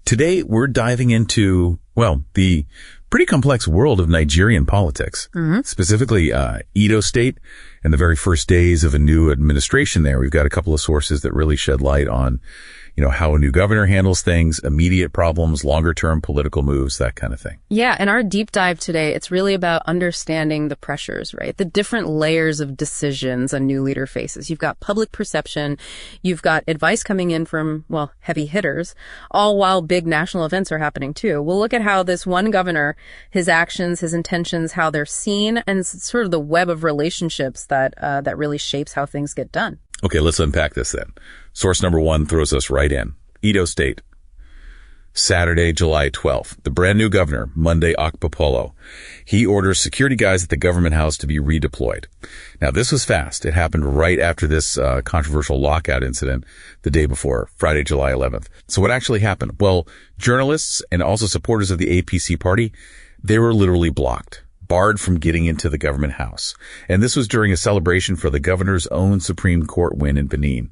Today, we're diving into, well, the pretty complex world of Nigerian politics, specifically Edo State and the very first days of a new administration there. We've got a couple of sources that really shed light on, how a new governor handles things, immediate problems, longer-term political moves, that kind of thing. Yeah, and our deep dive today, it's really about understanding the pressures, right? The different layers of decisions a new leader faces. You've got public perception, you've got advice coming in from, heavy hitters, all while big national events are happening too. We'll look at how this one governor, his actions, his intentions, how they're seen, and sort of the web of relationships that really shapes how things get done. Okay, let's unpack this then. Source number one throws us right in. Edo State, Saturday, July 12th. The brand new governor, Monday, Okpebholo. He orders security guys at the government house to be redeployed. Now, this was fast. It happened right after this controversial lockout incident the day before, Friday, July 11th. So what actually happened? Well, journalists and also supporters of the APC party, they were literally barred from getting into the government house. And this was during a celebration for the governor's own Supreme Court win in Benin.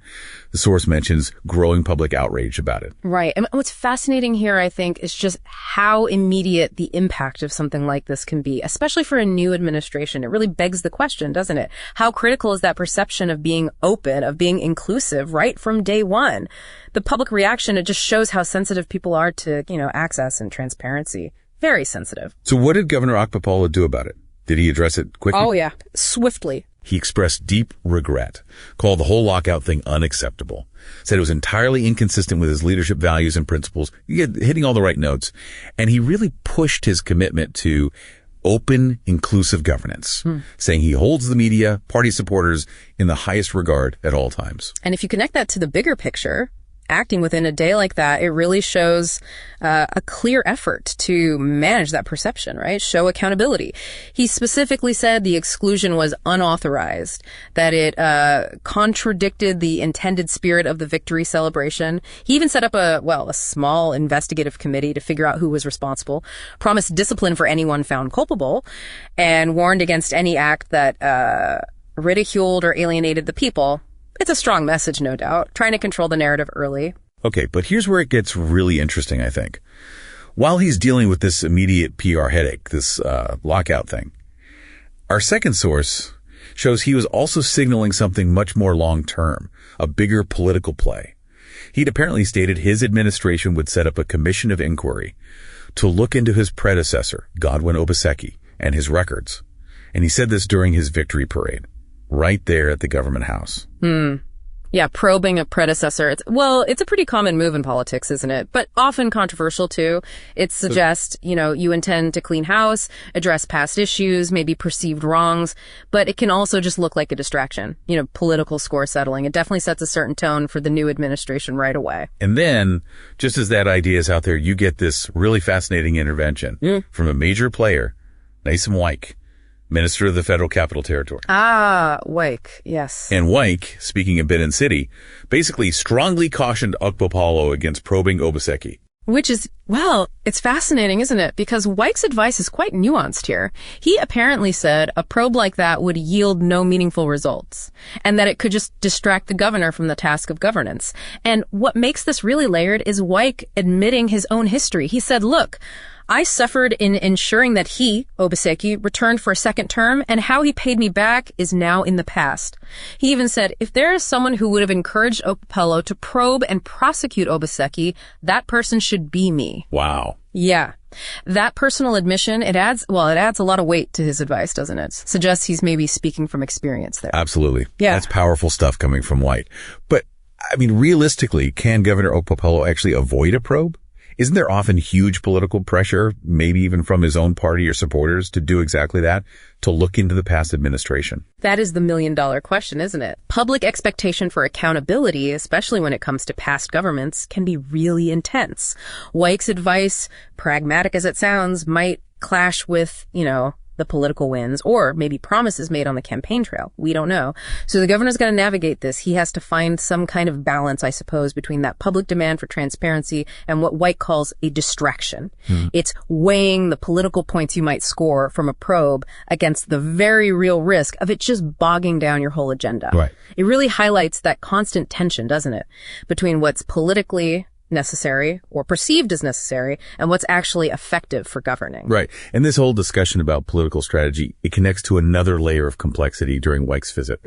The source mentions growing public outrage about it. Right. And what's fascinating here, I think, is just how immediate the impact of something like this can be, especially for a new administration. It really begs the question, doesn't it? How critical is that perception of being open, of being inclusive right from day one? The public reaction, it just shows how sensitive people are to, access and transparency. Very sensitive. So what did Governor Okpebholo do about it? Did he address it quickly? Oh, yeah. Swiftly. He expressed deep regret, called the whole lockout thing unacceptable, said it was entirely inconsistent with his leadership values and principles, hitting all the right notes. And he really pushed his commitment to open, inclusive governance, saying he holds the media, party supporters in the highest regard at all times. And if you connect that to the bigger picture, acting within a day like that, it really shows a clear effort to manage that perception, right? Show accountability. He specifically said the exclusion was unauthorized, that it contradicted the intended spirit of the victory celebration. He even set up a small investigative committee to figure out who was responsible, promised discipline for anyone found culpable, and warned against any act that ridiculed or alienated the people. It's a strong message, no doubt, trying to control the narrative early. Okay, but here's where it gets really interesting, I think. While he's dealing with this immediate PR headache, this lockout thing, our second source shows he was also signaling something much more long-term, a bigger political play. He'd apparently stated his administration would set up a commission of inquiry to look into his predecessor, Godwin Obaseki, and his records. And he said this during his victory parade. Right there at the government house. Yeah, probing a predecessor. It's a pretty common move in politics, isn't it? But often controversial, too. It suggests, you intend to clean house, address past issues, maybe perceived wrongs, but it can also just look like a distraction, political score settling. It definitely sets a certain tone for the new administration right away. And then, just as that idea is out there, you get this really fascinating intervention from a major player, Wike, Minister of the Federal Capital Territory. Wike, yes. And Wike, speaking of Benin City, basically strongly cautioned Okpebholo against probing Obaseki. Which is, it's fascinating, isn't it? Because Wike's advice is quite nuanced here. He apparently said a probe like that would yield no meaningful results, and that it could just distract the governor from the task of governance. And what makes this really layered is Wike admitting his own history. He said, look, I suffered in ensuring that he, Obaseki, returned for a second term, and how he paid me back is now in the past. He even said, if there is someone who would have encouraged Okpebholo to probe and prosecute Obaseki, that person should be me. Wow. Yeah. That personal admission, it adds a lot of weight to his advice, doesn't it? Suggests he's maybe speaking from experience there. Absolutely. Yeah. That's powerful stuff coming from White. But, realistically, can Governor Okpebholo actually avoid a probe? Isn't there often huge political pressure, maybe even from his own party or supporters, to do exactly that, to look into the past administration? That is the million-dollar question, isn't it? Public expectation for accountability, especially when it comes to past governments, can be really intense. Wike's advice, pragmatic as it sounds, might clash with, the political wins, or maybe promises made on the campaign trail. We don't know. So the governor's got to navigate this. He has to find some kind of balance, I suppose, between that public demand for transparency and what Wike calls a distraction. It's weighing the political points you might score from a probe against the very real risk of it just bogging down your whole agenda. Right. It really highlights that constant tension, doesn't it, between what's politically necessary or perceived as necessary and what's actually effective for governing. Right. And this whole discussion about political strategy, it connects to another layer of complexity during Wike's visit.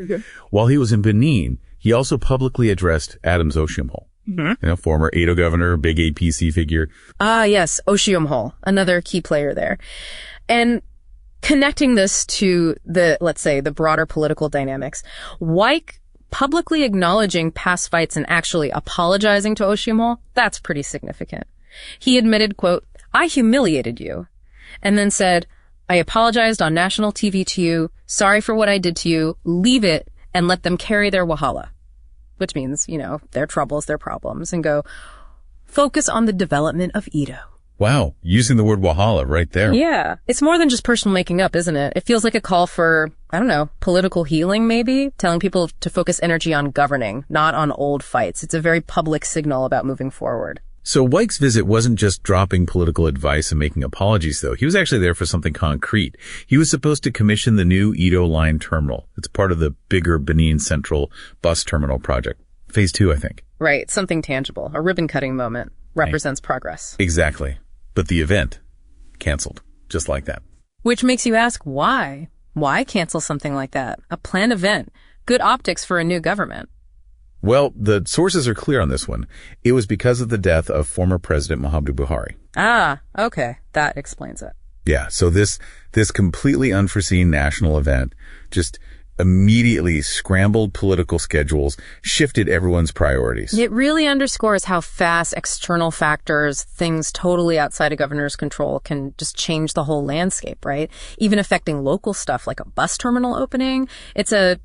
While he was in Benin, he also publicly addressed Adams Oshiomhole, former Edo governor, big APC figure. Ah, yes, Oshiomhole, another key player there. And connecting this to let's say, the broader political dynamics, Wike publicly acknowledging past fights and actually apologizing to Oshiomhole, that's pretty significant. He admitted, quote, "I humiliated you," and then said, "I apologized on national TV to you. Sorry for what I did to you. Leave it and let them carry their wahala," which means, their troubles, their problems, and go focus on the development of Edo. Wow, using the word wahala right there. Yeah. It's more than just personal making up, isn't it? It feels like a call for, political healing maybe, telling people to focus energy on governing, not on old fights. It's a very public signal about moving forward. So Wike's visit wasn't just dropping political advice and making apologies, though. He was actually there for something concrete. He was supposed to commission the new Edo Line terminal. It's part of the bigger Benin Central bus terminal project. Phase 2, I think. Right. Something tangible. A ribbon-cutting moment. Represents progress. Exactly. But the event canceled, just like that. Which makes you ask, why? Why cancel something like that? A planned event. Good optics for a new government. Well, the sources are clear on this one. It was because of the death of former President Muhammadu Buhari. Ah, okay. That explains it. Yeah, so this completely unforeseen national event just immediately scrambled political schedules, shifted everyone's priorities. It really underscores how fast external factors, things totally outside a governor's control, can just change the whole landscape, right? Even affecting local stuff like a bus terminal opening. It's a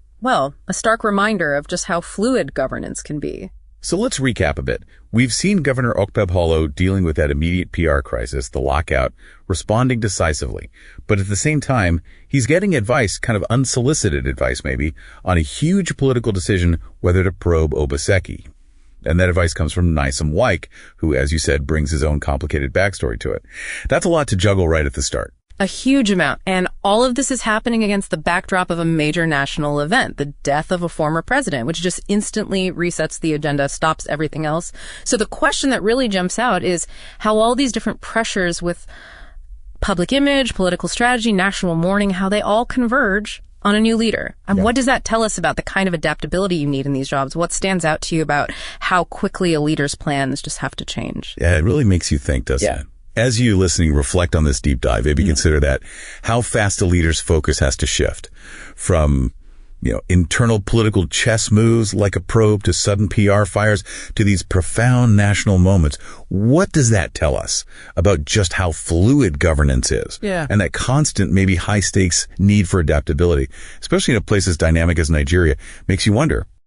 stark reminder of just how fluid governance can be. So let's recap a bit. We've seen Governor Okpebholo dealing with that immediate PR crisis, the lockout, responding decisively. But at the same time, he's getting advice, kind of unsolicited advice maybe, on a huge political decision whether to probe Obaseki. And that advice comes from Nyesom Wike, who, as you said, brings his own complicated backstory to it. That's a lot to juggle right at the start. A huge amount. And all of this is happening against the backdrop of a major national event, the death of a former president, which just instantly resets the agenda, stops everything else. So the question that really jumps out is how all these different pressures with public image, political strategy, national mourning, how they all converge on a new leader. And what does that tell us about the kind of adaptability you need in these jobs? What stands out to you about how quickly a leader's plans just have to change? Yeah, it really makes you think, doesn't it? As you listening reflect on this deep dive, maybe consider that how fast a leader's focus has to shift from, internal political chess moves like a probe to sudden PR fires to these profound national moments. What does that tell us about just how fluid governance is? Yeah. And that constant, maybe high stakes need for adaptability, especially in a place as dynamic as Nigeria, makes you wonder,